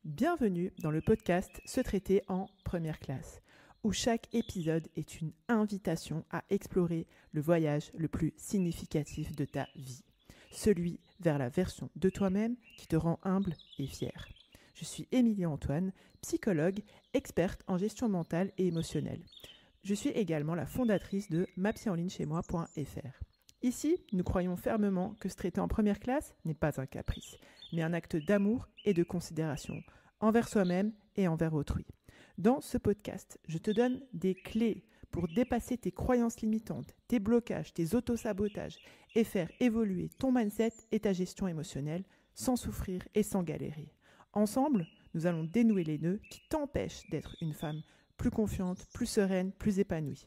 Bienvenue dans le podcast Se traiter en première classe, où chaque épisode est une invitation à explorer le voyage le plus significatif de ta vie, celui vers la version de toi-même qui te rend humble et fier. Je suis Émilie Antoine, psychologue, experte en gestion mentale et émotionnelle. Je suis également la fondatrice de mapsyenlignechaismoi.fr. Ici, nous croyons fermement que se traiter en première classe n'est pas un caprice, mais un acte d'amour et de considération envers soi-même et envers autrui. Dans ce podcast, je te donne des clés pour dépasser tes croyances limitantes, tes blocages, tes autosabotages et faire évoluer ton mindset et ta gestion émotionnelle sans souffrir et sans galérer. Ensemble, nous allons dénouer les nœuds qui t'empêchent d'être une femme plus confiante, plus sereine, plus épanouie.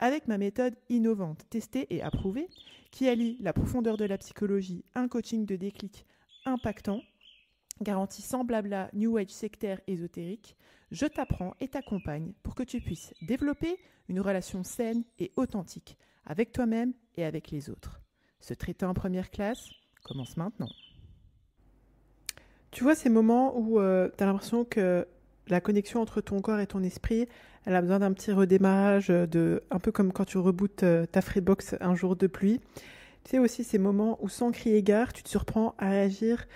Avec ma méthode innovante, testée et approuvée, qui allie la profondeur de la psychologie, un coaching de déclic impactant, garantie sans blabla, new age sectaire ésotérique, je t'apprends et t'accompagne pour que tu puisses développer une relation saine et authentique avec toi-même et avec les autres. Se traiter en première classe commence maintenant. Tu vois ces moments où tu as l'impression que la connexion entre ton corps et ton esprit, elle a besoin d'un petit redémarrage, un peu comme quand tu rebootes ta Freebox un jour de pluie. Tu sais aussi ces moments où sans crier gare, tu te surprends à réagir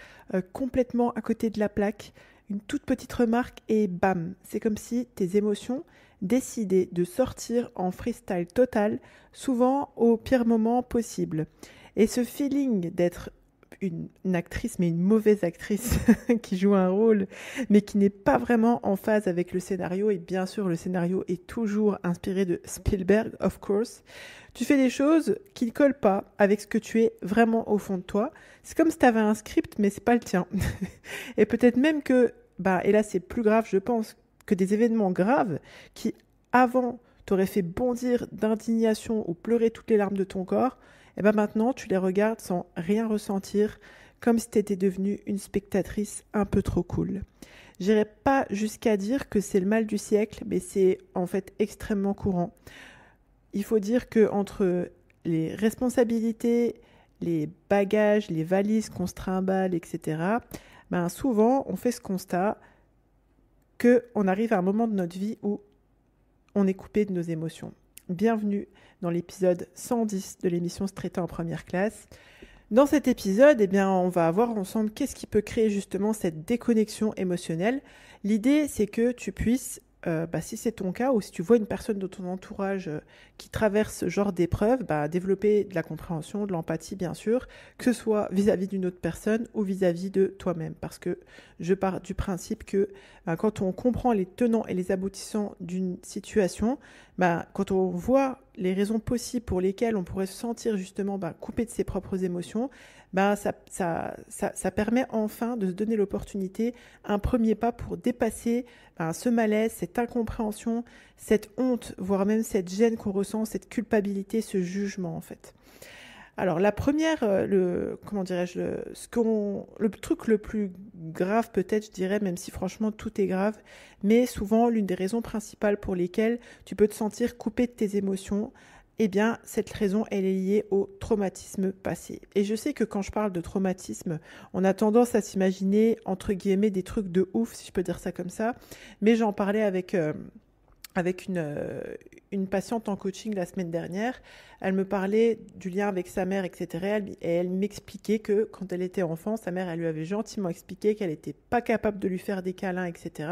complètement à côté de la plaque, une toute petite remarque et bam, c'est comme si tes émotions décidaient de sortir en freestyle total, souvent au pire moment possible. Et ce feeling d'être une actrice, mais une mauvaise actrice qui joue un rôle, mais qui n'est pas vraiment en phase avec le scénario. Et bien sûr, le scénario est toujours inspiré de Spielberg, of course. Tu fais des choses qui ne collent pas avec ce que tu es vraiment au fond de toi. C'est comme si tu avais un script, mais c'est pas le tien. Et peut-être même que, et là c'est plus grave, je pense, que des événements graves qui, avant, t'auraient fait bondir d'indignation ou pleurer toutes les larmes de ton corps, et maintenant, tu les regardes sans rien ressentir, comme si tu étais devenue une spectatrice un peu trop cool. J'irai pas jusqu'à dire que c'est le mal du siècle, mais c'est en fait extrêmement courant. Il faut dire qu'entre les responsabilités, les bagages, les valises qu'on se trimballe, etc., souvent, on fait ce constat qu'on arrive à un moment de notre vie où on est coupé de nos émotions. Bienvenue dans l'épisode 110 de l'émission Se traiter en première classe. Dans cet épisode, on va voir ensemble qu'est-ce qui peut créer justement cette déconnexion émotionnelle. L'idée, c'est que tu puisses, si c'est ton cas ou si tu vois une personne de ton entourage qui traverse ce genre d'épreuve, développer de la compréhension, de l'empathie bien sûr, que ce soit vis-à-vis d'une autre personne ou vis-à-vis de toi-même. Parce que je pars du principe que quand on comprend les tenants et les aboutissants d'une situation, quand on voit les raisons possibles pour lesquelles on pourrait se sentir justement coupé de ses propres émotions, ça permet enfin de se donner l'opportunité, un premier pas pour dépasser ce malaise, cette incompréhension, cette honte, voire même cette gêne qu'on ressent, cette culpabilité, ce jugement en fait. Alors la première, le truc le plus grave peut-être, je dirais, même si franchement tout est grave, mais souvent l'une des raisons principales pour lesquelles tu peux te sentir coupé de tes émotions, cette raison, elle est liée au traumatisme passé. Et je sais que quand je parle de traumatisme, on a tendance à s'imaginer, entre guillemets, des trucs de ouf, si je peux dire ça comme ça, mais j'en parlais avec une patiente en coaching la semaine dernière. Elle me parlait du lien avec sa mère, etc. Et elle m'expliquait que quand elle était enfant, sa mère, elle lui avait gentiment expliqué qu'elle n'était pas capable de lui faire des câlins, etc.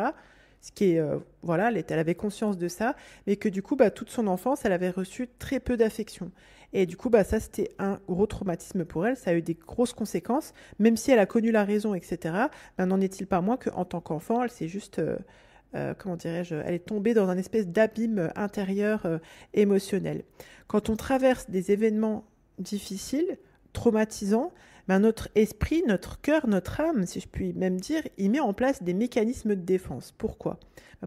Ce qui est, elle avait conscience de ça, mais que du coup, toute son enfance, elle avait reçu très peu d'affection. Et du coup, ça, c'était un gros traumatisme pour elle. Ça a eu des grosses conséquences, même si elle a connu la raison, etc. N'en est-il pas moins qu'en tant qu'enfant, elle s'est juste... elle est tombée dans un espèce d'abîme intérieur émotionnel. Quand on traverse des événements difficiles, traumatisants, notre esprit, notre cœur, notre âme, si je puis même dire, il met en place des mécanismes de défense. Pourquoi ?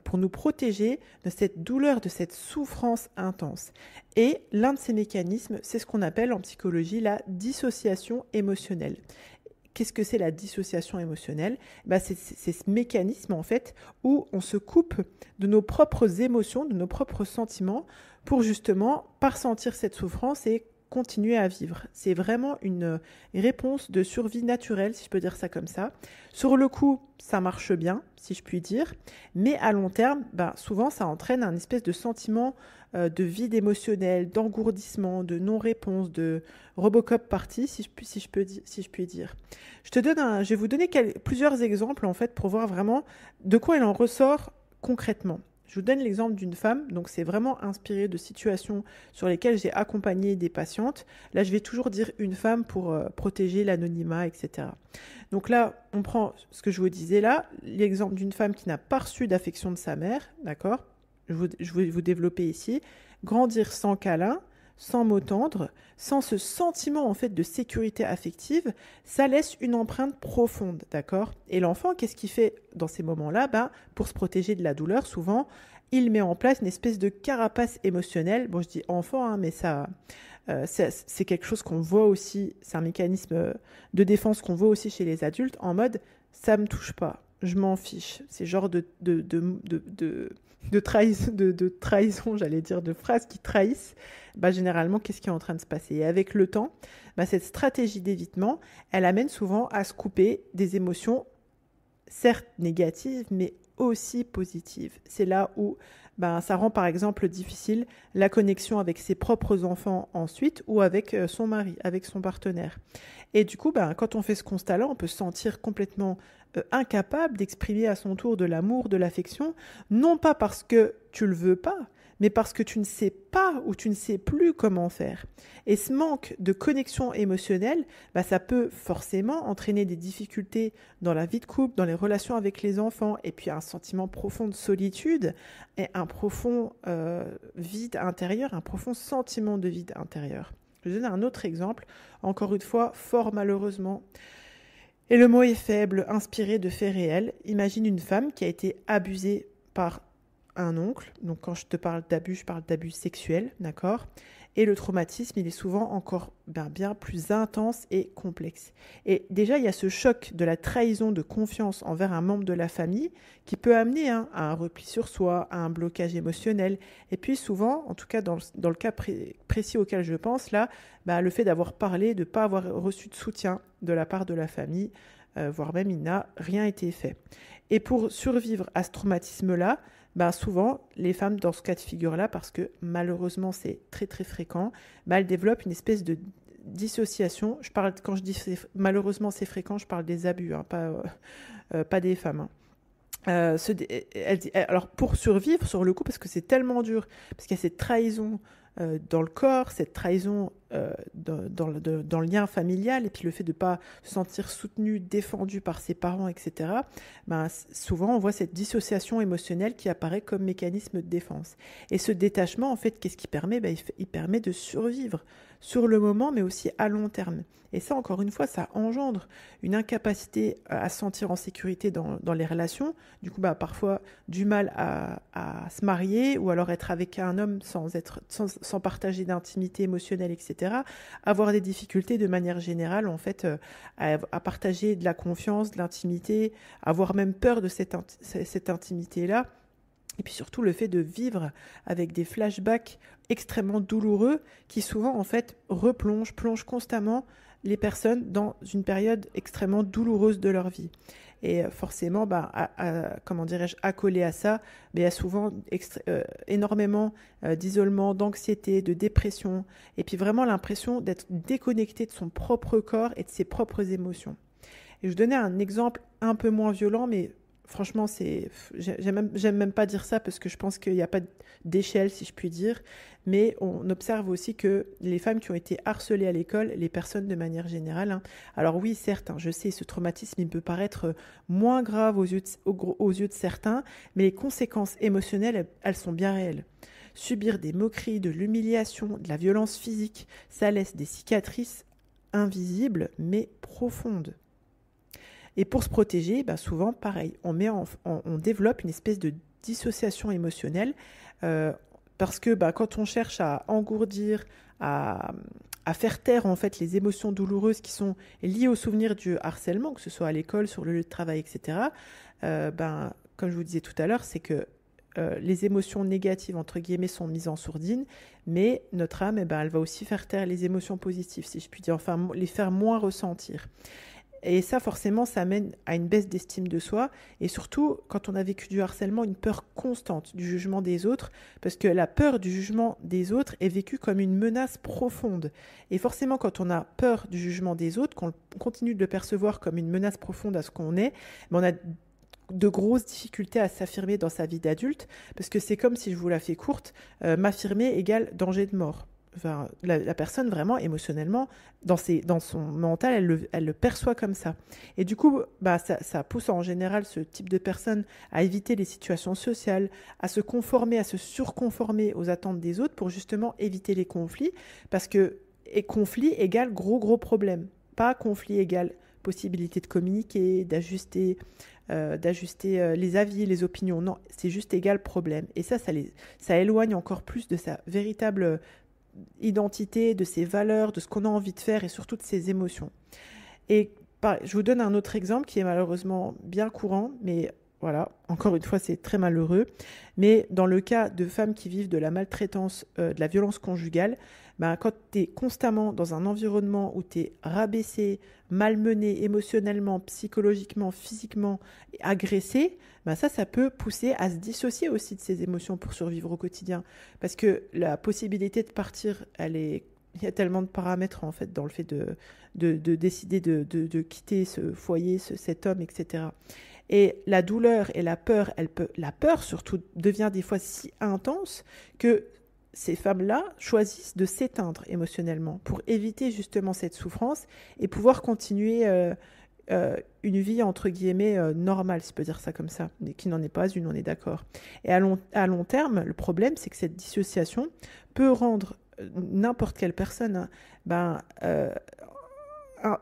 Pour nous protéger de cette douleur, de cette souffrance intense. Et l'un de ces mécanismes, c'est ce qu'on appelle en psychologie la dissociation émotionnelle. Qu'est-ce que c'est la dissociation émotionnelle ? C'est ce mécanisme en fait où on se coupe de nos propres émotions, de nos propres sentiments pour justement pas ressentir cette souffrance et continuer à vivre. C'est vraiment une réponse de survie naturelle, si je peux dire ça comme ça. Sur le coup, ça marche bien, si je puis dire, mais à long terme, souvent, ça entraîne un espèce de sentiment de vide émotionnel, d'engourdissement, de non-réponse, de Robocop party, si je puis dire. Je vais vous donner plusieurs exemples, en fait, pour voir vraiment de quoi il en ressort concrètement. Je vous donne l'exemple d'une femme, donc c'est vraiment inspiré de situations sur lesquelles j'ai accompagné des patientes. Là, je vais toujours dire une femme pour protéger l'anonymat, etc. Donc là, on prend ce que je vous disais là, l'exemple d'une femme qui n'a pas reçu d'affection de sa mère, d'accord ? Je vais vous développer ici. Grandir sans câlin, sans mots tendres, sans ce sentiment en fait de sécurité affective, ça laisse une empreinte profonde, d'accord ? Et l'enfant, qu'est-ce qu'il fait dans ces moments-là ? Pour se protéger de la douleur, souvent, il met en place une espèce de carapace émotionnelle. Bon, je dis enfant, hein, mais ça, c'est quelque chose qu'on voit aussi, c'est un mécanisme de défense qu'on voit aussi chez les adultes, en mode « ça me touche pas, je m'en fiche ». C'est genre de trahison, j'allais dire, de phrases qui trahissent, généralement, qu'est-ce qui est en train de se passer ? Et avec le temps, cette stratégie d'évitement, elle amène souvent à se couper des émotions, certes négatives, mais aussi positives. C'est là où ça rend par exemple difficile la connexion avec ses propres enfants ensuite ou avec son mari, avec son partenaire. Et du coup, quand on fait ce constat-là, on peut se sentir complètement incapable d'exprimer à son tour de l'amour, de l'affection, non pas parce que tu le veux pas, mais parce que tu ne sais pas ou tu ne sais plus comment faire. Et ce manque de connexion émotionnelle, ça peut forcément entraîner des difficultés dans la vie de couple, dans les relations avec les enfants, et puis un sentiment profond de solitude et un profond vide intérieur, un profond sentiment de vide intérieur. Je vais donner un autre exemple, encore une fois, fort malheureusement. Et le mot est faible, inspiré de faits réels. Imagine une femme qui a été abusée par un oncle. Donc quand je te parle d'abus, je parle d'abus sexuels, d'accord ? Et le traumatisme, il est souvent encore bien plus intense et complexe. Et déjà, il y a ce choc de la trahison de confiance envers un membre de la famille qui peut amener à un repli sur soi, à un blocage émotionnel. Et puis souvent, en tout cas dans le cas précis auquel je pense là, le fait d'avoir parlé, de ne pas avoir reçu de soutien de la part de la famille, voire même il n'a rien été fait. Et pour survivre à ce traumatisme-là, souvent, les femmes dans ce cas de figure-là, parce que malheureusement c'est très très fréquent, elles développent une espèce de dissociation. Quand je dis malheureusement c'est fréquent, je parle des abus, hein, pas des femmes. Alors pour survivre sur le coup, parce que c'est tellement dur, parce qu'il y a cette trahison dans le corps, cette trahison dans le lien familial, et puis le fait de ne pas se sentir soutenu, défendu par ses parents, etc., souvent on voit cette dissociation émotionnelle qui apparaît comme mécanisme de défense. Et ce détachement, en fait, qu'est-ce qu'il permet ? Il permet de survivre sur le moment, mais aussi à long terme. Et ça, encore une fois, ça engendre une incapacité à se sentir en sécurité dans les relations. Du coup, parfois, du mal à se marier ou alors être avec un homme sans partager d'intimité émotionnelle, etc. Avoir des difficultés de manière générale, en fait, à partager de la confiance, de l'intimité, avoir même peur de cette intimité-là. Et puis surtout le fait de vivre avec des flashbacks extrêmement douloureux qui souvent en fait plongent constamment les personnes dans une période extrêmement douloureuse de leur vie. Et forcément, accolé à ça, il y a souvent énormément d'isolement, d'anxiété, de dépression, et puis vraiment l'impression d'être déconnecté de son propre corps et de ses propres émotions. Et je vous donnais un exemple un peu moins violent, mais franchement, j'aime même pas dire ça parce que je pense qu'il n'y a pas d'échelle, si je puis dire. Mais on observe aussi que les femmes qui ont été harcelées à l'école, les personnes de manière générale, alors oui, certes, je sais, ce traumatisme, il peut paraître moins grave aux yeux de certains, mais les conséquences émotionnelles, elles sont bien réelles. Subir des moqueries, de l'humiliation, de la violence physique, ça laisse des cicatrices invisibles, mais profondes. Et pour se protéger, souvent, pareil, on développe une espèce de dissociation émotionnelle parce que quand on cherche à engourdir, à faire taire en fait les émotions douloureuses qui sont liées au souvenir du harcèlement, que ce soit à l'école, sur le lieu de travail, etc., comme je vous disais tout à l'heure, c'est que les émotions négatives, entre guillemets, sont mises en sourdine, mais notre âme, elle va aussi faire taire les émotions positives, si je puis dire, enfin, les faire moins ressentir. Et ça, forcément, ça mène à une baisse d'estime de soi. Et surtout, quand on a vécu du harcèlement, une peur constante du jugement des autres. Parce que la peur du jugement des autres est vécue comme une menace profonde. Et forcément, quand on a peur du jugement des autres, qu'on continue de le percevoir comme une menace profonde à ce qu'on est, on a de grosses difficultés à s'affirmer dans sa vie d'adulte. Parce que c'est comme, si je vous la fais courte, m'affirmer égale danger de mort. Enfin, la personne, vraiment, émotionnellement, dans son mental, elle le perçoit comme ça. Et du coup, ça pousse en général ce type de personne à éviter les situations sociales, à se conformer, à se surconformer aux attentes des autres pour justement éviter les conflits. Parce que conflit égale gros problème. Pas conflit égale possibilité de communiquer, d'ajuster les avis, les opinions. Non, c'est juste égal problème. Et ça éloigne encore plus de sa véritable identité, de ses valeurs, de ce qu'on a envie de faire et surtout de ses émotions. Et je vous donne un autre exemple qui est malheureusement bien courant, mais voilà, encore une fois, c'est très malheureux. Mais dans le cas de femmes qui vivent de la maltraitance, de la violence conjugale, quand tu es constamment dans un environnement où tu es rabaissé, malmené émotionnellement, psychologiquement, physiquement, agressé, ça peut pousser à se dissocier aussi de ses émotions pour survivre au quotidien. Parce que la possibilité de partir, il y a tellement de paramètres en fait dans le fait de décider de quitter ce foyer, cet homme, etc. Et la douleur et la peur, la peur surtout devient des fois si intense que ces femmes-là choisissent de s'éteindre émotionnellement pour éviter justement cette souffrance et pouvoir continuer une vie entre guillemets normale, si je peux dire ça comme ça, mais qui n'en est pas une, on est d'accord. Et à long terme, le problème, c'est que cette dissociation peut rendre n'importe quelle personne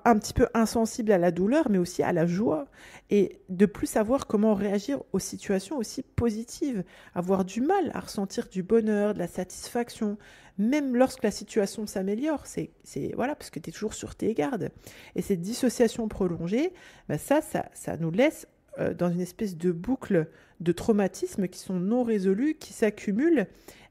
un petit peu insensible à la douleur, mais aussi à la joie, et de plus savoir comment réagir aux situations aussi positives, avoir du mal à ressentir du bonheur, de la satisfaction, même lorsque la situation s'améliore, voilà, parce que tu es toujours sur tes gardes. Et cette dissociation prolongée, ça nous laisse dans une espèce de boucle de traumatismes qui sont non résolus, qui s'accumulent,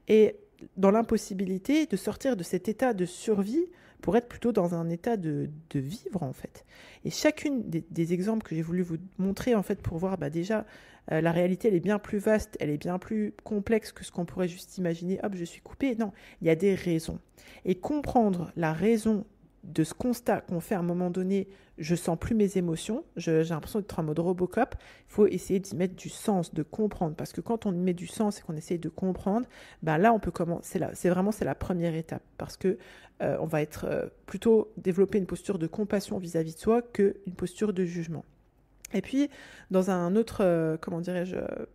et dans l'impossibilité de sortir de cet état de survie pour être plutôt dans un état de vivre, en fait. Et chacune des exemples que j'ai voulu vous montrer, en fait, pour voir déjà, la réalité, elle est bien plus vaste, elle est bien plus complexe que ce qu'on pourrait juste imaginer. Hop, je suis coupée. Non, il y a des raisons. Et comprendre la raison de ce constat qu'on fait à un moment donné, je sens plus mes émotions, j'ai l'impression d'être en mode Robocop, il faut essayer d'y mettre du sens, de comprendre, parce que quand on y met du sens et qu'on essaye de comprendre, là on peut commencer, c'est la première étape, parce que on va être plutôt développer une posture de compassion vis-à-vis de soi qu'une posture de jugement. Et puis, dans un autre,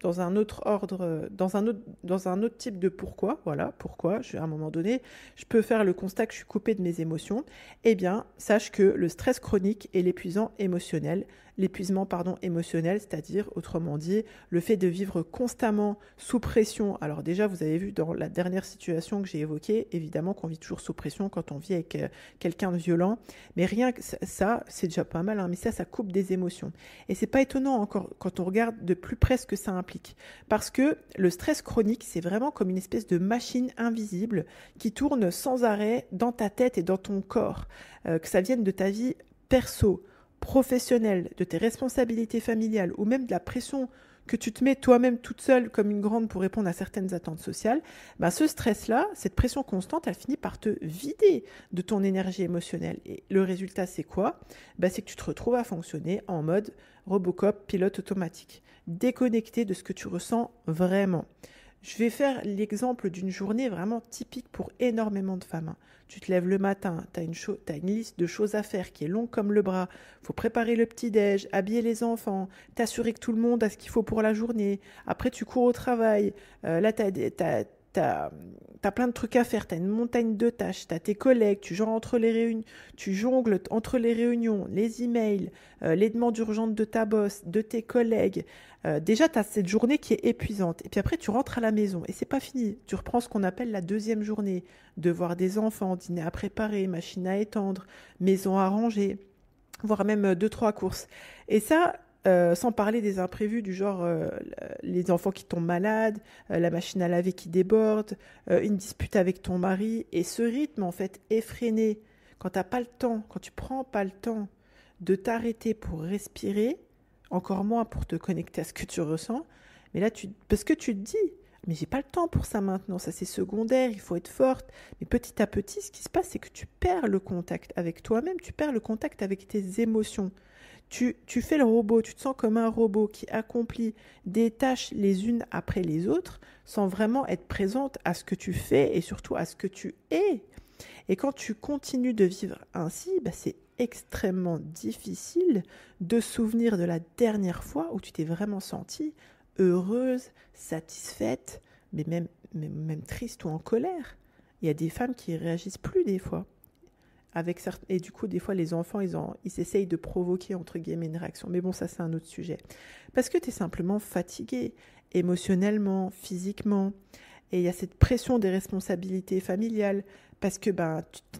dans un autre ordre, dans un autre type de pourquoi, voilà, pourquoi, à un moment donné, je peux faire le constat que je suis coupée de mes émotions, eh bien, sache que le stress chronique et l'épuisement émotionnel, c'est-à-dire, autrement dit, le fait de vivre constamment sous pression. Alors déjà, vous avez vu dans la dernière situation que j'ai évoquée, évidemment qu'on vit toujours sous pression quand on vit avec quelqu'un de violent, mais rien que ça, c'est déjà pas mal, hein, mais ça coupe des émotions. Et c'est pas étonnant encore quand on regarde de plus près ce que ça implique. Parce que le stress chronique, c'est vraiment comme une espèce de machine invisible qui tourne sans arrêt dans ta tête et dans ton corps. Que ça vienne de ta vie perso, professionnelle, de tes responsabilités familiales ou même de la pression que tu te mets toi-même toute seule comme une grande pour répondre à certaines attentes sociales, ce stress-là, cette pression constante, elle finit par te vider de ton énergie émotionnelle. Et le résultat, c'est quoi ? C'est que tu te retrouves à fonctionner en mode Robocop, pilote automatique, déconnecté de ce que tu ressens vraiment. Je vais faire l'exemple d'une journée vraiment typique pour énormément de femmes. Tu te lèves le matin, tu as une liste de choses à faire qui est longue comme le bras. Il faut préparer le petit-déj, habiller les enfants, t'assurer que tout le monde a ce qu'il faut pour la journée. Après, tu cours au travail. Là, t'as plein de trucs à faire, t'as une montagne de tâches, t'as tes collègues, tu jongles entre les réunions, les emails, les demandes urgentes de ta boss, de tes collègues. Déjà, t'as cette journée qui est épuisante. Et puis après, tu rentres à la maison et c'est pas fini. Tu reprends ce qu'on appelle la deuxième journée. Devoir des enfants, dîner à préparer, machine à étendre, maison à ranger, voire même 2-3 courses. Et ça, sans parler des imprévus du genre les enfants qui tombent malades, la machine à laver qui déborde, une dispute avec ton mari. Et ce rythme, en fait, effréné, quand t'as pas le temps, quand tu prends pas le temps de t'arrêter pour respirer, encore moins pour te connecter à ce que tu ressens, mais là, parce que tu te dis, mais j'ai pas le temps pour ça maintenant, ça c'est secondaire, il faut être forte. Mais petit à petit, ce qui se passe, c'est que tu perds le contact avec toi-même, tu perds le contact avec tes émotions. Tu fais le robot, tu te sens comme un robot qui accomplit des tâches les unes après les autres sans vraiment être présente à ce que tu fais et surtout à ce que tu es. Et quand tu continues de vivre ainsi, c'est extrêmement difficile de se souvenir de la dernière fois où tu t'es vraiment sentie heureuse, satisfaite, mais même triste ou en colère. Il y a des femmes qui réagissent plus des fois. Et du coup, des fois, les enfants, ils essayent de provoquer, entre guillemets, une réaction. Mais bon, ça, c'est un autre sujet. Parce que tu es simplement fatigué, émotionnellement, physiquement. Et il y a cette pression des responsabilités familiales. Parce que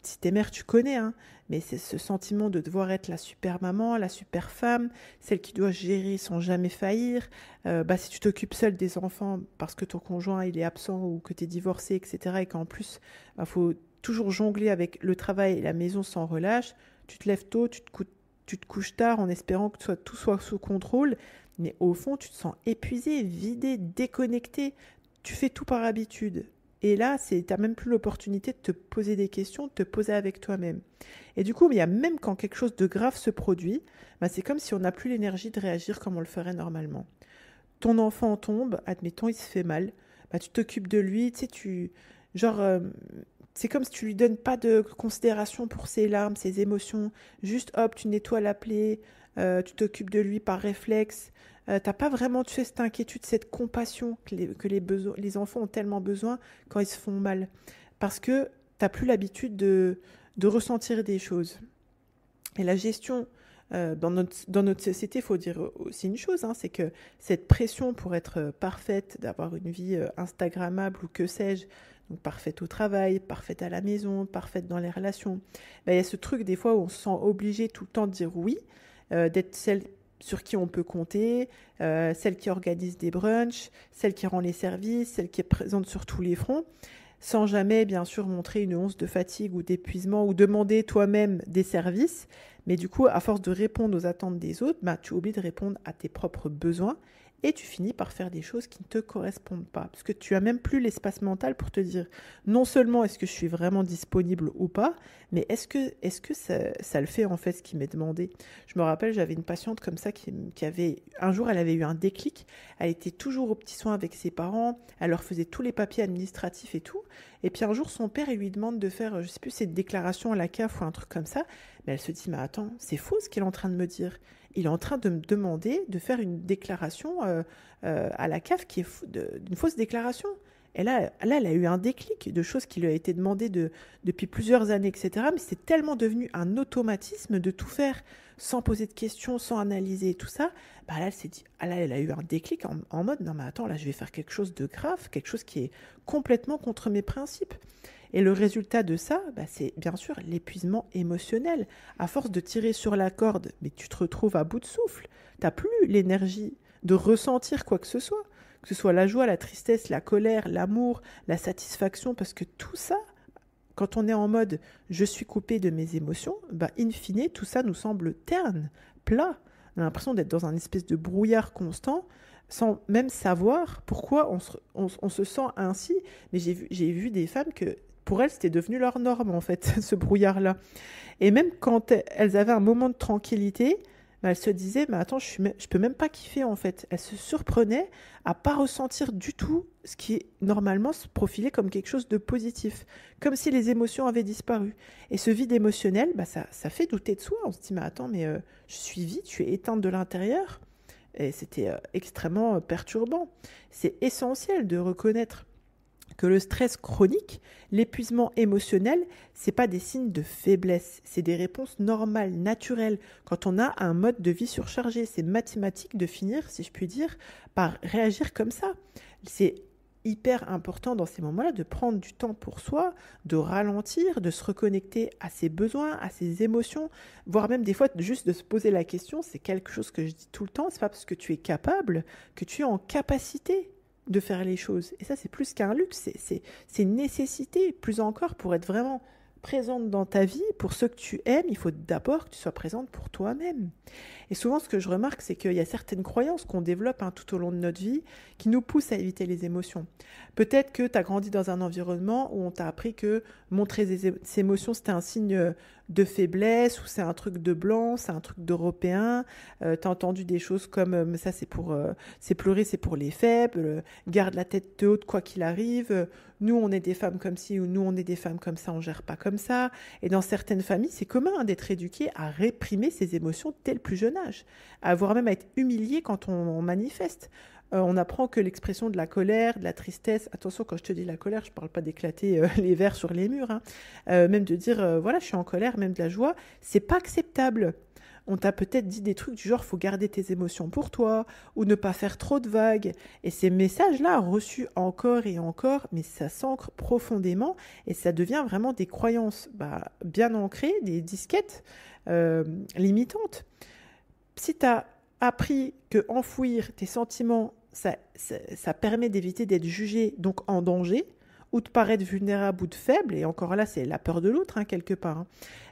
si t'es mère, tu connais, hein, mais c'est ce sentiment de devoir être la super maman, la super femme, celle qui doit gérer sans jamais faillir. Si tu t'occupes seule des enfants parce que ton conjoint il est absent ou que tu es divorcé, etc., et qu'en plus, faut toujours jongler avec le travail et la maison sans relâche, tu te lèves tôt, tu te couches tard en espérant que tout soit sous contrôle, mais au fond, tu te sens épuisé, vidé, déconnecté. Tu fais tout par habitude. Et là, tu n'as même plus l'opportunité de te poser des questions, de te poser avec toi-même. Et du coup, il y a même quand quelque chose de grave se produit, c'est comme si on n'a plus l'énergie de réagir comme on le ferait normalement. Ton enfant tombe, admettons, il se fait mal, tu t'occupes de lui, c'est comme si tu lui donnes pas de considération pour ses larmes, ses émotions. Juste, hop, tu nettoies la plaie, tu t'occupes de lui par réflexe. T'as pas vraiment, cette inquiétude, cette compassion que les enfants ont tellement besoin quand ils se font mal. Parce que t'as plus l'habitude de ressentir des choses. Et la gestion dans notre société, il faut dire aussi une chose, c'est que cette pression pour être parfaite, d'avoir une vie instagrammable ou que sais-je, donc parfaite au travail, parfaite à la maison, parfaite dans les relations, il y a ce truc des fois où on se sent obligé tout le temps de dire oui, d'être celle sur qui on peut compter, celle qui organise des brunchs, celle qui rend les services, celle qui est présente sur tous les fronts, sans jamais bien sûr montrer une once de fatigue ou d'épuisement ou demander toi-même des services. Mais du coup, à force de répondre aux attentes des autres, tu oublies de répondre à tes propres besoins et tu finis par faire des choses qui ne te correspondent pas. Parce que tu n'as même plus l'espace mental pour te dire non seulement est-ce que je suis vraiment disponible ou pas, mais est-ce que ça le fait en fait ce qui m'est demandé. Je me rappelle, j'avais une patiente comme ça qui avait, un jour elle avait eu un déclic, elle était toujours aux petits soins avec ses parents, elle leur faisait tous les papiers administratifs et tout, et puis un jour son père il lui demande de faire, je sais plus, cette déclaration à la CAF ou un truc comme ça, mais elle se dit mais attends, c'est faux ce qu'il est en train de me dire. Il est en train de me demander de faire une déclaration à la CAF qui est d'une fausse déclaration. Et là, elle a eu un déclic de choses qui lui a été demandées depuis plusieurs années, etc. Mais c'est tellement devenu un automatisme de tout faire sans poser de questions, sans analyser tout ça. Là, elle s'est dit, là, elle a eu un déclic en mode, non mais attends, là, je vais faire quelque chose de grave, quelque chose qui est complètement contre mes principes. Et le résultat de ça, c'est bien sûr l'épuisement émotionnel. À force de tirer sur la corde, mais tu te retrouves à bout de souffle. Tu n'as plus l'énergie de ressentir quoi que ce soit la joie, la tristesse, la colère, l'amour, la satisfaction, parce que tout ça, quand on est en mode « je suis coupé de mes émotions », in fine, tout ça nous semble terne, plat. On a l'impression d'être dans un espèce de brouillard constant, sans même savoir pourquoi on se sent ainsi. Mais j'ai vu des femmes que pour elles, c'était devenu leur norme, en fait, ce brouillard-là. Et même quand elles avaient un moment de tranquillité, elles se disaient, mais attends, je peux même pas kiffer, en fait. Elles se surprenaient à pas ressentir du tout ce qui est normalement se profiler comme quelque chose de positif, comme si les émotions avaient disparu. Et ce vide émotionnel, ça fait douter de soi. On se dit, mais attends, mais je suis vide, je suis éteinte de l'intérieur. Et c'était extrêmement perturbant. C'est essentiel de reconnaître que le stress chronique, l'épuisement émotionnel, c'est pas des signes de faiblesse, c'est des réponses normales, naturelles. Quand on a un mode de vie surchargé, c'est mathématique de finir, si je puis dire, par réagir comme ça. hyper important dans ces moments-là de prendre du temps pour soi, de ralentir, de se reconnecter à ses besoins, à ses émotions, voire même des fois juste de se poser la question. C'est quelque chose que je dis tout le temps, c'est pas parce que tu es capable que tu es en capacité de faire les choses. Et ça, c'est plus qu'un luxe, c'est une nécessité, plus encore pour être vraiment présente dans ta vie, pour ceux que tu aimes, il faut d'abord que tu sois présente pour toi-même. Et souvent, ce que je remarque, c'est qu'il y a certaines croyances qu'on développe tout au long de notre vie qui nous poussent à éviter les émotions. Peut-être que tu as grandi dans un environnement où on t'a appris que montrer ses émotions, c'était un signe de faiblesse, ou c'est un truc de blanc, c'est un truc d'européen. Tu as entendu des choses comme ça, c'est pleurer, c'est pour les faibles, garde la tête haute quoi qu'il arrive, nous on est des femmes comme ci, ou nous on est des femmes comme ça, on gère pas comme ça. Et dans certaines familles, c'est commun d'être éduqué à réprimer ses émotions dès le plus jeune âge, voire même à être humilié quand on manifeste. On apprend que l'expression de la colère, de la tristesse, attention quand je te dis la colère, je ne parle pas d'éclater les verres sur les murs, même de dire voilà je suis en colère, même de la joie, c'est pas acceptable. On t'a peut-être dit des trucs du genre faut garder tes émotions pour toi, ou ne pas faire trop de vagues. Et ces messages-là, reçus encore et encore, mais ça s'ancre profondément et ça devient vraiment des croyances bien ancrées, des disquettes limitantes. Si tu as appris que enfouir tes sentiments, ça permet d'éviter d'être jugé, donc en danger, ou de paraître vulnérable ou de faible, et encore là, c'est la peur de l'autre, quelque part,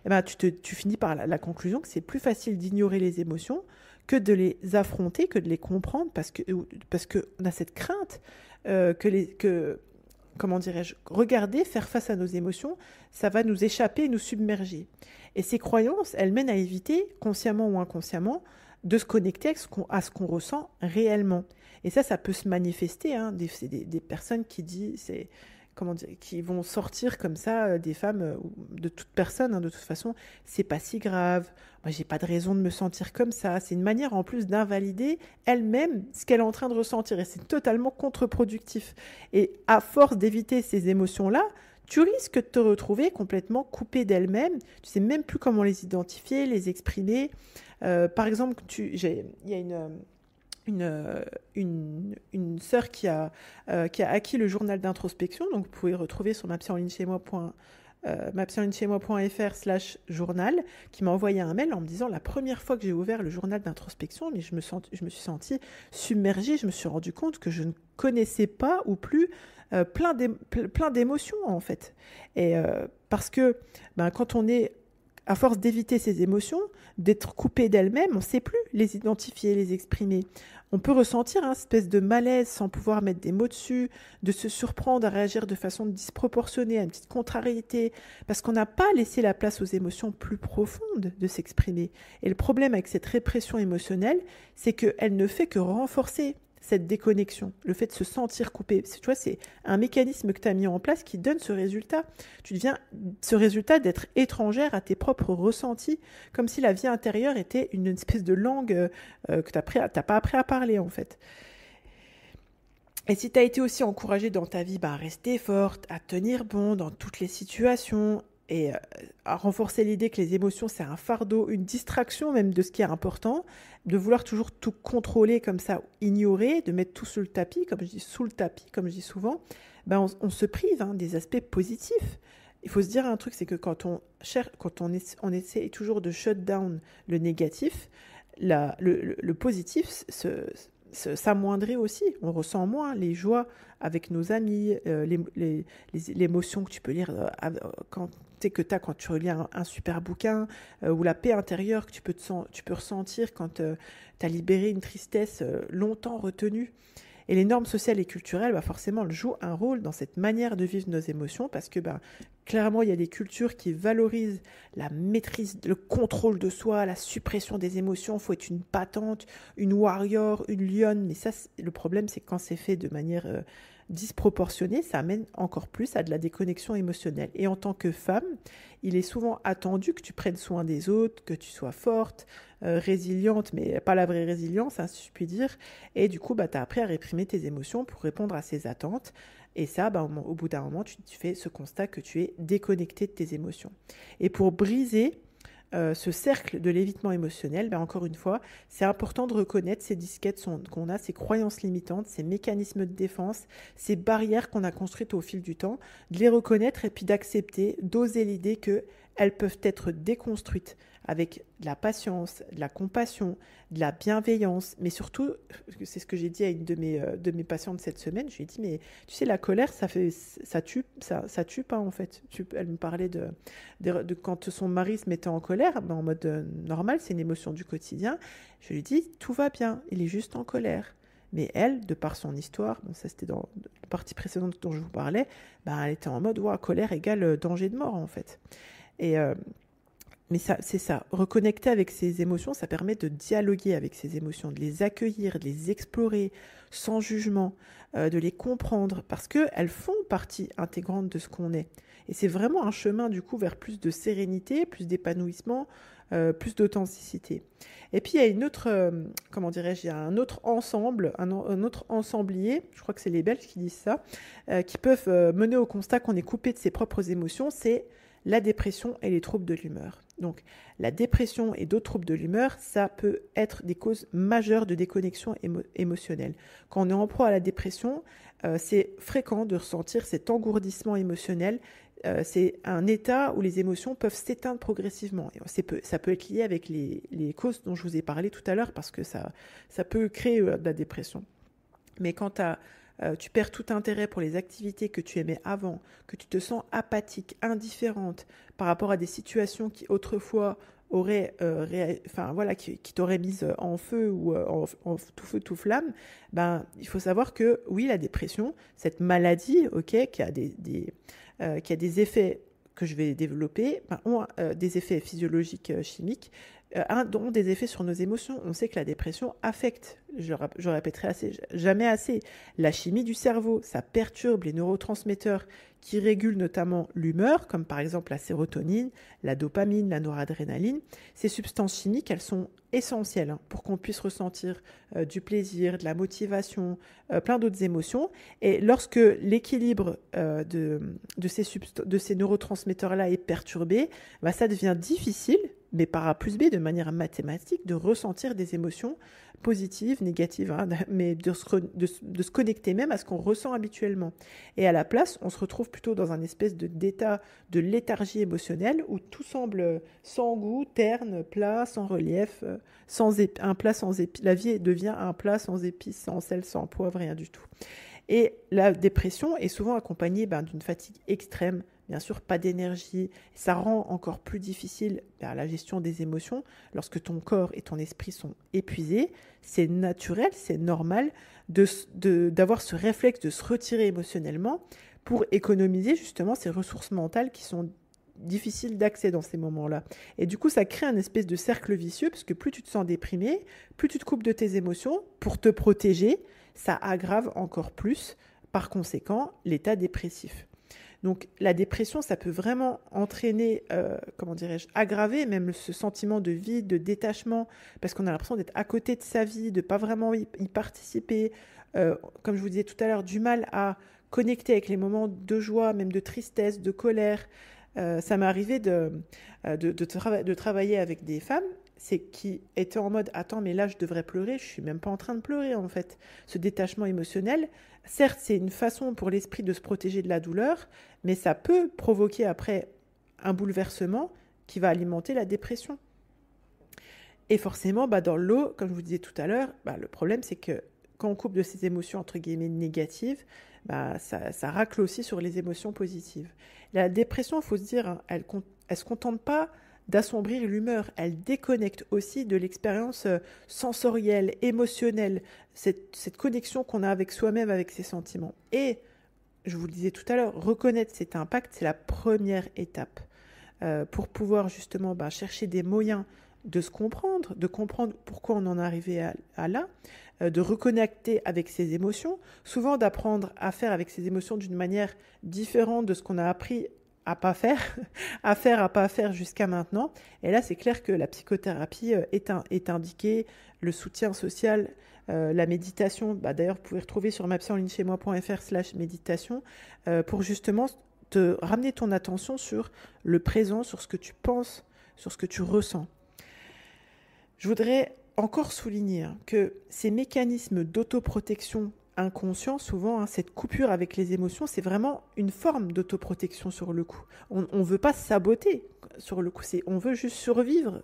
et tu finis par la conclusion que c'est plus facile d'ignorer les émotions que de les affronter, que de les comprendre, parce qu'on a cette crainte comment dirais-je, regarder, faire face à nos émotions, ça va nous échapper, nous submerger. Et ces croyances, elles mènent à éviter, consciemment ou inconsciemment, de se connecter à ce qu'on ressent réellement. Et ça peut se manifester. C'est des personnes qui disent, qui vont sortir comme ça, des femmes, de toute personne, de toute façon, c'est pas si grave. Moi, j'ai pas de raison de me sentir comme ça. C'est une manière en plus d'invalider elle-même ce qu'elle est en train de ressentir. Et c'est totalement contre-productif. Et à force d'éviter ces émotions-là, tu risques de te retrouver complètement coupée d'elle-même. Tu sais même plus comment les identifier, les exprimer. Par exemple, il y a une sœur qui a acquis le journal d'introspection. Donc, vous pouvez retrouver sur mapsyenlignechez-moi.fr/journal, qui m'a envoyé un mail en me disant la première fois que j'ai ouvert le journal d'introspection, mais je me suis sentie submergée. Je me suis rendu compte que je ne connaissais pas ou plus plein d'émotions en fait. Et parce que quand on est à force d'éviter ces émotions, d'être coupé d'elle-même, on ne sait plus les identifier, les exprimer. On peut ressentir une espèce de malaise sans pouvoir mettre des mots dessus, de se surprendre à réagir de façon disproportionnée, à une petite contrariété, parce qu'on n'a pas laissé la place aux émotions plus profondes de s'exprimer. Et le problème avec cette répression émotionnelle, c'est qu'elle ne fait que renforcer cette déconnexion, le fait de se sentir coupé. Tu vois, c'est un mécanisme que tu as mis en place qui donne ce résultat. Tu deviens ce résultat d'être étrangère à tes propres ressentis, comme si la vie intérieure était une espèce de langue que tu n'as pas appris à parler, en fait. Et si tu as été aussi encouragée dans ta vie à rester forte, à tenir bon dans toutes les situations, et à renforcer l'idée que les émotions, c'est un fardeau, une distraction même de ce qui est important, de vouloir toujours tout contrôler comme ça, ignorer, de mettre tout sous le tapis, comme je dis souvent, on se prive des aspects positifs. Il faut se dire un truc, c'est que quand on essaie toujours de shut down le négatif, le positif s'amoindrit aussi. On ressent moins les joies avec nos amis, les émotions que tu peux lire quand tu relis un super bouquin, ou la paix intérieure que tu peux ressentir quand tu as libéré une tristesse longtemps retenue. Et les normes sociales et culturelles, forcément, elles jouent un rôle dans cette manière de vivre nos émotions, parce que clairement, il y a des cultures qui valorisent la maîtrise, le contrôle de soi, la suppression des émotions. Il faut être une battante, une warrior, une lionne. Mais ça, le problème, c'est que quand c'est fait de manière disproportionnée, ça amène encore plus à de la déconnexion émotionnelle. Et en tant que femme, il est souvent attendu que tu prennes soin des autres, que tu sois forte, résiliente, mais pas la vraie résilience, si je puis dire. Et du coup, tu as appris à réprimer tes émotions pour répondre à ces attentes. Et ça, au bout d'un moment, tu fais ce constat que tu es déconnecté de tes émotions. Et pour briser ce cercle de l'évitement émotionnel, ben encore une fois, c'est important de reconnaître ces disquettes qu'on a, ces croyances limitantes, ces mécanismes de défense, ces barrières qu'on a construites au fil du temps, de les reconnaître et puis d'accepter, d'oser l'idée qu'elles peuvent être déconstruites avec de la patience, de la compassion, de la bienveillance, mais surtout, c'est ce que j'ai dit à une de mes patientes cette semaine, je lui ai dit, mais tu sais, la colère, ça tue pas en fait. Elle me parlait de quand son mari se mettait en colère, ben en mode normal, c'est une émotion du quotidien. Je lui ai dit, tout va bien, il est juste en colère. Mais elle, de par son histoire, bon, ça c'était dans la partie précédente dont je vous parlais, ben elle était en mode, ouais, colère égale danger de mort en fait. Et mais c'est ça, reconnecter avec ses émotions, ça permet de dialoguer avec ses émotions, de les accueillir, de les explorer sans jugement, de les comprendre, parce qu'elles font partie intégrante de ce qu'on est. Et c'est vraiment un chemin du coup vers plus de sérénité, plus d'épanouissement, plus d'authenticité. Et puis il y a une autre, comment dirais-je, il y a un autre ensemble, un autre ensemblier, je crois que c'est les Belges qui disent ça, qui peuvent mener au constat qu'on est coupé de ses propres émotions, c'est la dépression et les troubles de l'humeur. Donc, la dépression et d'autres troubles de l'humeur, ça peut être des causes majeures de déconnexion émotionnelle. Quand on est en proie à la dépression, c'est fréquent de ressentir cet engourdissement émotionnel. C'est un état où les émotions peuvent s'éteindre progressivement. Et ça peut être lié avec les causes dont je vous ai parlé tout à l'heure, parce que ça peut créer de la dépression. Mais quand tu perds tout intérêt pour les activités que tu aimais avant, que tu te sens apathique, indifférente par rapport à des situations qui autrefois auraient, qui t'auraient mise en feu ou en tout feu, tout flamme, ben, il faut savoir que oui, la dépression, cette maladie, qui a des effets que je vais développer, ben, ont des effets physiologiques, chimiques, ont des effets sur nos émotions. On sait que la dépression affecte, je répéterai jamais assez, la chimie du cerveau. Ça perturbe les neurotransmetteurs qui régulent notamment l'humeur, comme par exemple la sérotonine, la dopamine, la noradrénaline. Ces substances chimiques, elles sont essentielles pour qu'on puisse ressentir du plaisir, de la motivation, plein d'autres émotions. Et lorsque l'équilibre de ces neurotransmetteurs-là est perturbé, bah, ça devient difficile, mais par A plus B, de manière mathématique, de ressentir des émotions positives, négatives, mais de se connecter même à ce qu'on ressent habituellement. Et à la place, on se retrouve plutôt dans un espèce d'état de léthargie émotionnelle où tout semble sans goût, terne, plat, sans relief, un plat sans épices. La vie devient un plat sans épices, sans sel, sans poivre, rien du tout. Et la dépression est souvent accompagnée d'une fatigue extrême, bien sûr pas d'énergie. Ça rend encore plus difficile la gestion des émotions lorsque ton corps et ton esprit sont épuisés. C'est naturel, c'est normal d'avoir ce réflexe de se retirer émotionnellement pour économiser justement ces ressources mentales qui sont difficiles d'accès dans ces moments-là. Et du coup, ça crée un espèce de cercle vicieux parce que plus tu te sens déprimé, plus tu te coupes de tes émotions pour te protéger, ça aggrave encore plus, par conséquent, l'état dépressif. Donc la dépression, ça peut vraiment entraîner, aggraver même ce sentiment de vide, de détachement, parce qu'on a l'impression d'être à côté de sa vie, de ne pas vraiment y participer, comme je vous disais tout à l'heure, du mal à connecter avec les moments de joie, même de tristesse, de colère. Ça m'est arrivé de travailler avec des femmes qui étaient en mode « Attends, mais là, je devrais pleurer, je ne suis même pas en train de pleurer, en fait. » Ce détachement émotionnel, certes, c'est une façon pour l'esprit de se protéger de la douleur, mais ça peut provoquer après un bouleversement qui va alimenter la dépression. Et forcément, dans le lot, comme je vous disais tout à l'heure, le problème, c'est que quand on coupe de ces émotions, entre guillemets, négatives, ça racle aussi sur les émotions positives. La dépression, il faut se dire, elle ne se contente pas d'assombrir l'humeur, elle déconnecte aussi de l'expérience sensorielle, émotionnelle, cette connexion qu'on a avec soi-même, avec ses sentiments. Et, je vous le disais tout à l'heure, reconnaître cet impact, c'est la première étape pour pouvoir justement chercher des moyens de se comprendre, de comprendre pourquoi on en est arrivé à là, de reconnecter avec ses émotions, souvent d'apprendre à faire avec ses émotions d'une manière différente de ce qu'on a appris à pas faire, à pas faire jusqu'à maintenant. Et là, c'est clair que la psychothérapie est indiquée, le soutien social, la méditation. D'ailleurs, vous pouvez retrouver sur mapseenlignechaismoi.fr/méditation pour justement te ramener ton attention sur le présent, sur ce que tu penses, sur ce que tu ressens. Je voudrais encore souligner que ces mécanismes d'autoprotection inconscients, souvent, cette coupure avec les émotions, c'est vraiment une forme d'autoprotection sur le coup. On ne veut pas se saboter sur le coup, on veut juste survivre,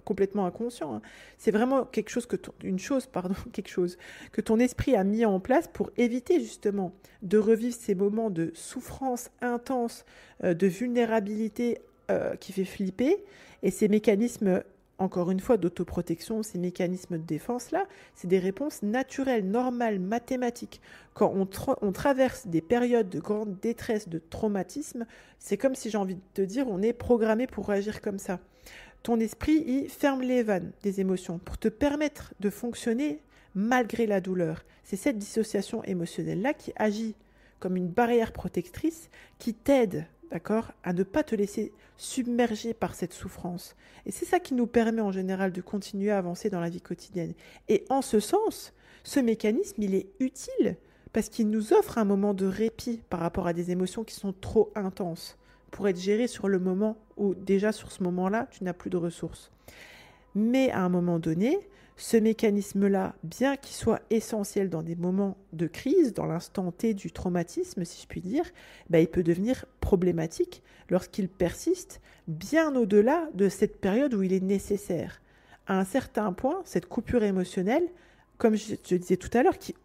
complètement inconscient. C'est vraiment quelque chose que ton esprit a mis en place pour éviter justement de revivre ces moments de souffrance intense, de vulnérabilité qui fait flipper, et ces mécanismes encore une fois, d'autoprotection, ces mécanismes de défense-là, c'est des réponses naturelles, normales, mathématiques. Quand on traverse des périodes de grande détresse, de traumatisme, c'est comme si, j'ai envie de te dire, on est programmé pour réagir comme ça. Ton esprit, il ferme les vannes des émotions pour te permettre de fonctionner malgré la douleur. C'est cette dissociation émotionnelle-là qui agit comme une barrière protectrice qui t'aide, d'accord, à ne pas te laisser submerger par cette souffrance. Et c'est ça qui nous permet en général de continuer à avancer dans la vie quotidienne. Et en ce sens, ce mécanisme, il est utile parce qu'il nous offre un moment de répit par rapport à des émotions qui sont trop intenses pour être gérées sur le moment où déjà sur ce moment-là, tu n'as plus de ressources. Mais à un moment donné, ce mécanisme-là, bien qu'il soit essentiel dans des moments de crise, dans l'instant T du traumatisme, si je puis dire, il peut devenir problématique lorsqu'il persiste bien au-delà de cette période où il est nécessaire. À un certain point, cette coupure émotionnelle, comme je disais tout à l'heure, qui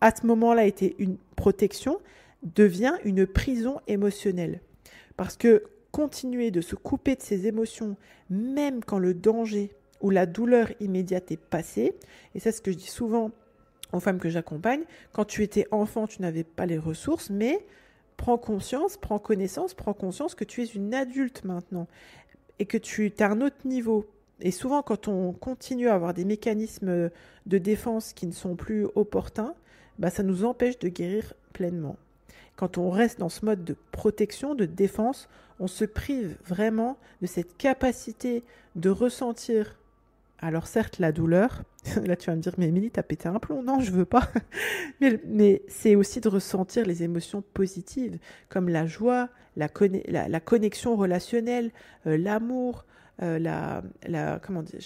à ce moment-là était une protection, devient une prison émotionnelle. Parce que continuer de se couper de ses émotions, même quand le danger où la douleur immédiate est passée, et c'est ce que je dis souvent aux femmes que j'accompagne, quand tu étais enfant, tu n'avais pas les ressources, mais prends conscience que tu es une adulte maintenant, et que tu es à un autre niveau. Et souvent, quand on continue à avoir des mécanismes de défense qui ne sont plus opportuns, ça nous empêche de guérir pleinement. Quand on reste dans ce mode de protection, de défense, on se prive vraiment de cette capacité de ressentir. Alors certes, la douleur, là tu vas me dire, mais Émilie, t'as pété un plomb. Non, je veux pas. mais c'est aussi de ressentir les émotions positives, comme la joie, la connexion relationnelle, l'amour, comment dire,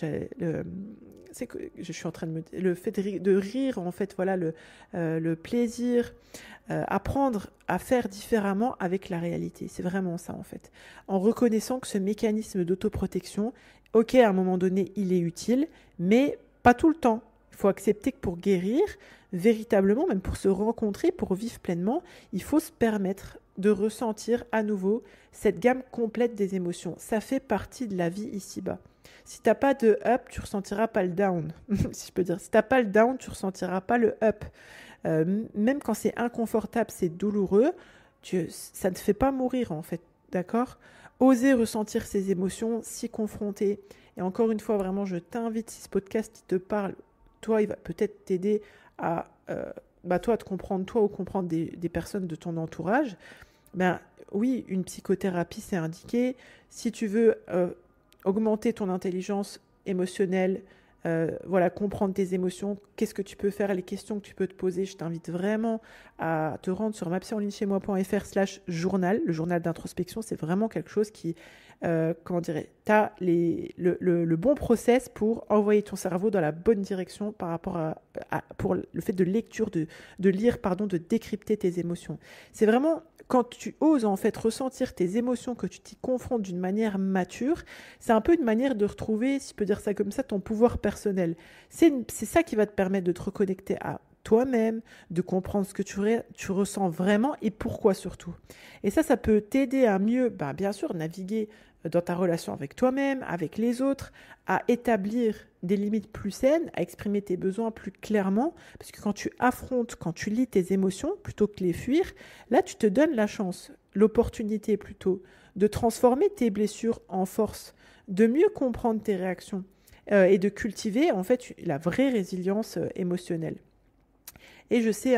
c'est que je suis en train de le fait de rire, en fait, voilà, le plaisir, apprendre à faire différemment avec la réalité. C'est vraiment ça, en fait. En reconnaissant que ce mécanisme d'autoprotection, ok, à un moment donné, il est utile, mais pas tout le temps. Il faut accepter que pour guérir, véritablement, même pour se rencontrer, pour vivre pleinement, il faut se permettre de ressentir à nouveau cette gamme complète des émotions. Ça fait partie de la vie ici-bas. Si tu n'as pas de up, tu ne ressentiras pas le down, si je peux dire. Si tu n'as pas le down, tu ne ressentiras pas le up. Même quand c'est inconfortable, c'est douloureux, ça ne te fait pas mourir en fait, d'accord ? Oser ressentir ces émotions, s'y confronter. Et encore une fois, vraiment, je t'invite, si ce podcast te parle, toi, il va peut-être t'aider à toi, te comprendre, toi, ou comprendre des personnes de ton entourage. Oui, une psychothérapie, c'est indiqué. Si tu veux augmenter ton intelligence émotionnelle, comprendre tes émotions, qu'est-ce que tu peux faire, les questions que tu peux te poser, je t'invite vraiment à te rendre sur mapsychenligne-chez-moi.fr/journal. Le journal d'introspection, c'est vraiment quelque chose qui, tu as le bon process pour envoyer ton cerveau dans la bonne direction par rapport pour le fait de lecture, de lire, de décrypter tes émotions. C'est vraiment quand tu oses en fait ressentir tes émotions, que tu t'y confrontes d'une manière mature, c'est un peu une manière de retrouver, si je peux dire ça comme ça, ton pouvoir personnel. C'est ça qui va te permettre de te reconnecter à toi-même, de comprendre ce que tu ressens vraiment et pourquoi surtout. Et ça peut t'aider à mieux, bien sûr, naviguer dans ta relation avec toi-même, avec les autres, à établir des limites plus saines, à exprimer tes besoins plus clairement, parce que quand tu affrontes, quand tu lis tes émotions, plutôt que les fuir, là tu te donnes la chance, l'opportunité plutôt, de transformer tes blessures en force, de mieux comprendre tes réactions et de cultiver en fait la vraie résilience émotionnelle. Et je sais,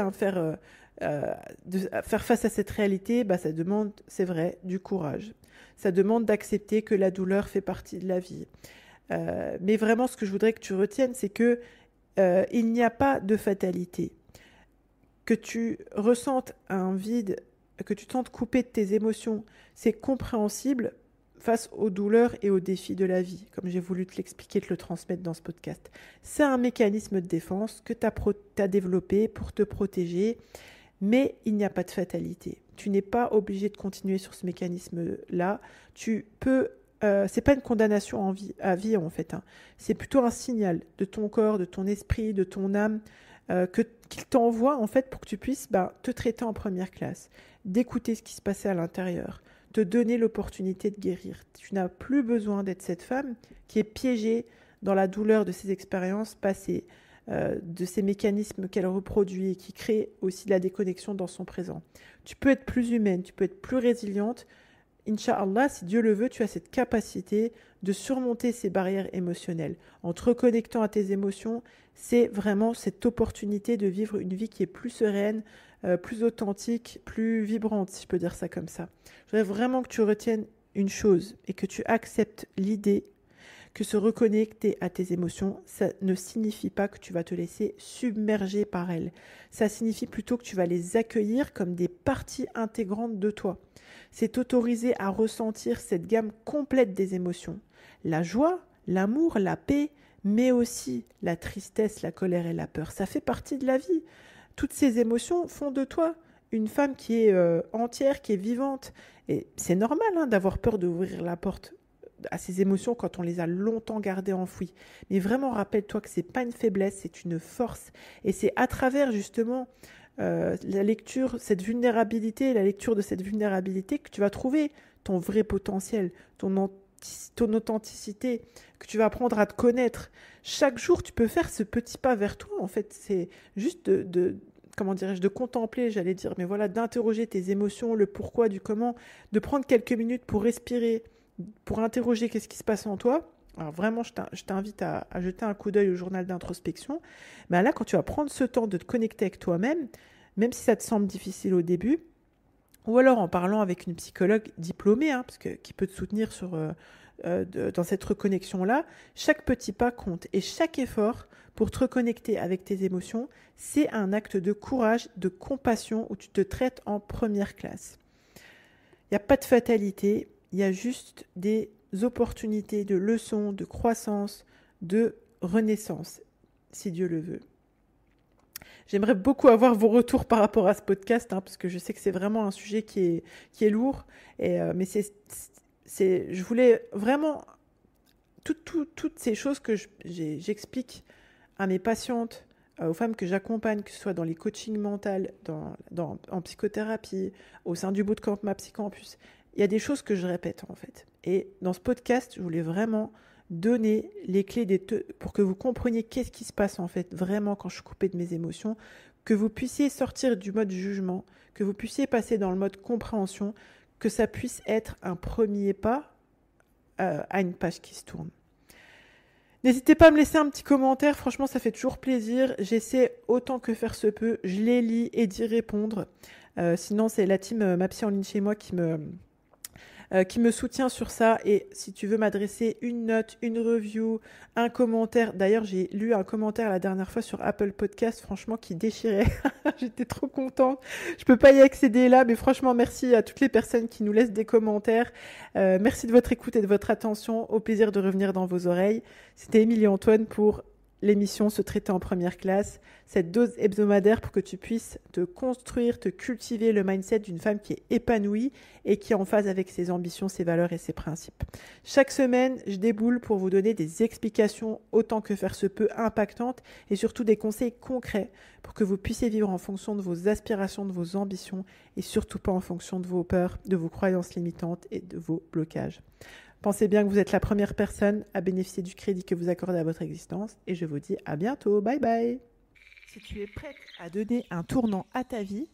faire face à cette réalité, ça demande, c'est vrai, du courage. Ça demande d'accepter que la douleur fait partie de la vie. Mais vraiment, ce que je voudrais que tu retiennes, c'est que il n'y a pas de fatalité. Que tu ressentes un vide, que tu te sentes coupé de tes émotions, c'est compréhensible. face aux douleurs et aux défis de la vie, comme j'ai voulu te l'expliquer, te le transmettre dans ce podcast. C'est un mécanisme de défense que tu as développé pour te protéger, mais il n'y a pas de fatalité. Tu n'es pas obligé de continuer sur ce mécanisme-là. Tu peux, c'est pas une condamnation à vie en fait. C'est plutôt un signal de ton corps, de ton esprit, de ton âme, qu'il t'envoie en fait pour que tu puisses te traiter en première classe, d'écouter ce qui se passait à l'intérieur, te donner l'opportunité de guérir. Tu n'as plus besoin d'être cette femme qui est piégée dans la douleur de ses expériences passées, de ces mécanismes qu'elle reproduit et qui créent aussi de la déconnexion dans son présent. Tu peux être plus humaine, tu peux être plus résiliente. Inch'Allah, si Dieu le veut, tu as cette capacité de surmonter ces barrières émotionnelles. En te reconnectant à tes émotions, c'est vraiment cette opportunité de vivre une vie qui est plus sereine, plus authentique, plus vibrante, si je peux dire ça comme ça. Je voudrais vraiment que tu retiennes une chose et que tu acceptes l'idée que se reconnecter à tes émotions, ça ne signifie pas que tu vas te laisser submerger par elles. Ça signifie plutôt que tu vas les accueillir comme des parties intégrantes de toi. C'est t'autoriser à ressentir cette gamme complète des émotions. La joie, l'amour, la paix, mais aussi la tristesse, la colère et la peur. Ça fait partie de la vie. Toutes ces émotions font de toi une femme qui est entière, qui est vivante. Et c'est normal d'avoir peur d'ouvrir la porte à ces émotions quand on les a longtemps gardées enfouies. Mais vraiment, rappelle-toi que ce n'est pas une faiblesse, c'est une force. Et c'est à travers justement la lecture, la lecture de cette vulnérabilité que tu vas trouver ton vrai potentiel, ton authenticité, que tu vas apprendre à te connaître. Chaque jour, tu peux faire ce petit pas vers toi. En fait, c'est juste de contempler, j'allais dire, mais voilà, d'interroger tes émotions, le pourquoi, du comment, de prendre quelques minutes pour respirer, pour interroger qu'est-ce qui se passe en toi. Alors vraiment, je t'invite à jeter un coup d'œil au journal d'introspection. Mais là, quand tu vas prendre ce temps de te connecter avec toi-même, même si ça te semble difficile au début, ou alors en parlant avec une psychologue diplômée, qui peut te soutenir dans cette reconnexion-là, chaque petit pas compte. Et chaque effort pour te reconnecter avec tes émotions, c'est un acte de courage, de compassion, où tu te traites en première classe. Il n'y a pas de fatalité. Il y a juste des opportunités de leçons, de croissance, de renaissance, si Dieu le veut. J'aimerais beaucoup avoir vos retours par rapport à ce podcast, parce que je sais que c'est vraiment un sujet qui est lourd. Mais je voulais vraiment toutes ces choses que j'explique à mes patientes, aux femmes que j'accompagne, que ce soit dans les coachings mentaux, en psychothérapie, au sein du bootcamp Ma Psycampus. Il y a des choses que je répète en fait. Et dans ce podcast, je voulais vraiment donner les clés pour que vous compreniez qu'est-ce qui se passe en fait vraiment quand je suis coupée de mes émotions, que vous puissiez sortir du mode jugement, que vous puissiez passer dans le mode compréhension, que ça puisse être un premier pas à une page qui se tourne. N'hésitez pas à me laisser un petit commentaire, franchement ça fait toujours plaisir. J'essaie autant que faire se peut, je les lis et d'y répondre. Sinon c'est la team Ma Psy en ligne chez moi qui me soutient sur ça. Et si tu veux m'adresser une note, une review, un commentaire. D'ailleurs, j'ai lu un commentaire la dernière fois sur Apple Podcast, franchement, qui déchirait. J'étais trop contente. Je peux pas y accéder là, mais franchement, merci à toutes les personnes qui nous laissent des commentaires. Merci de votre écoute et de votre attention. Au plaisir de revenir dans vos oreilles. C'était Émilie Antoine pour l'émission Se traiter en première classe, cette dose hebdomadaire pour que tu puisses te construire, te cultiver le mindset d'une femme qui est épanouie et qui est en phase avec ses ambitions, ses valeurs et ses principes. Chaque semaine, je déboule pour vous donner des explications autant que faire se peut impactantes et surtout des conseils concrets pour que vous puissiez vivre en fonction de vos aspirations, de vos ambitions et surtout pas en fonction de vos peurs, de vos croyances limitantes et de vos blocages. Pensez bien que vous êtes la première personne à bénéficier du crédit que vous accordez à votre existence et je vous dis à bientôt. Bye bye. Si tu es prête à donner un tournant à ta vie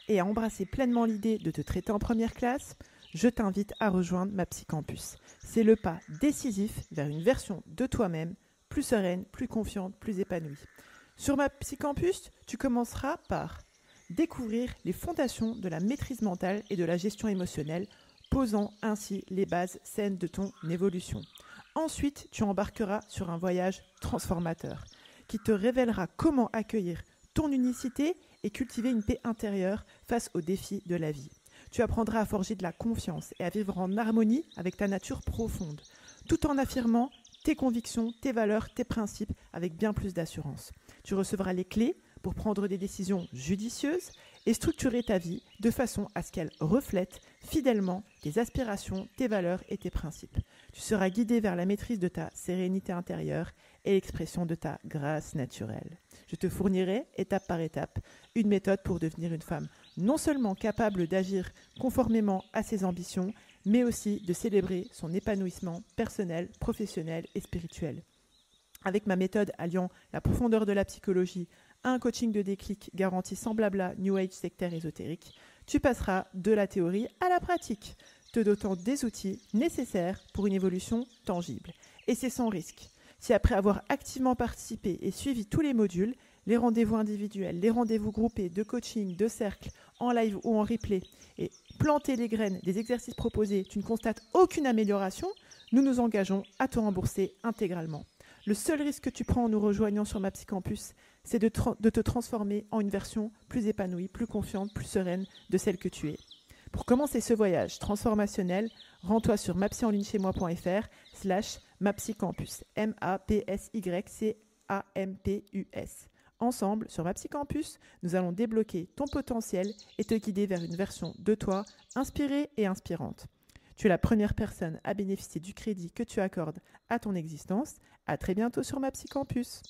et à embrasser pleinement l'idée de te traiter en première classe, je t'invite à rejoindre Ma Psycampus. C'est le pas décisif vers une version de toi-même plus sereine, plus confiante, plus épanouie. Sur Ma Psycampus, tu commenceras par découvrir les fondations de la maîtrise mentale et de la gestion émotionnelle, posant ainsi les bases saines de ton évolution. Ensuite, tu embarqueras sur un voyage transformateur qui te révélera comment accueillir ton unicité et cultiver une paix intérieure face aux défis de la vie. Tu apprendras à forger de la confiance et à vivre en harmonie avec ta nature profonde, tout en affirmant tes convictions, tes valeurs, tes principes avec bien plus d'assurance. Tu recevras les clés pour prendre des décisions judicieuses et structurer ta vie de façon à ce qu'elle reflète fidèlement tes aspirations, tes valeurs et tes principes. Tu seras guidé vers la maîtrise de ta sérénité intérieure et l'expression de ta grâce naturelle. Je te fournirai, étape par étape, une méthode pour devenir une femme non seulement capable d'agir conformément à ses ambitions, mais aussi de célébrer son épanouissement personnel, professionnel et spirituel. Avec ma méthode alliant la profondeur de la psychologie à un coaching de déclic garanti sans blabla, New Age, sectaire, ésotérique, tu passeras de la théorie à la pratique, te dotant des outils nécessaires pour une évolution tangible. Et c'est sans risque. Si après avoir activement participé et suivi tous les modules, les rendez-vous individuels, les rendez-vous groupés, de coaching, de cercle, en live ou en replay, et planter les graines des exercices proposés, tu ne constates aucune amélioration, nous nous engageons à te rembourser intégralement. Le seul risque que tu prends en nous rejoignant sur ma Psycampus, c'est de te transformer en une version plus épanouie, plus confiante, plus sereine de celle que tu es. Pour commencer ce voyage transformationnel, rends-toi sur mapsyenligne-chez-moi.fr/mapsycampus, MAPSYCAMPUS. Ensemble, sur Mapsycampus, nous allons débloquer ton potentiel et te guider vers une version de toi inspirée et inspirante. Tu es la première personne à bénéficier du crédit que tu accordes à ton existence. À très bientôt sur Mapsycampus.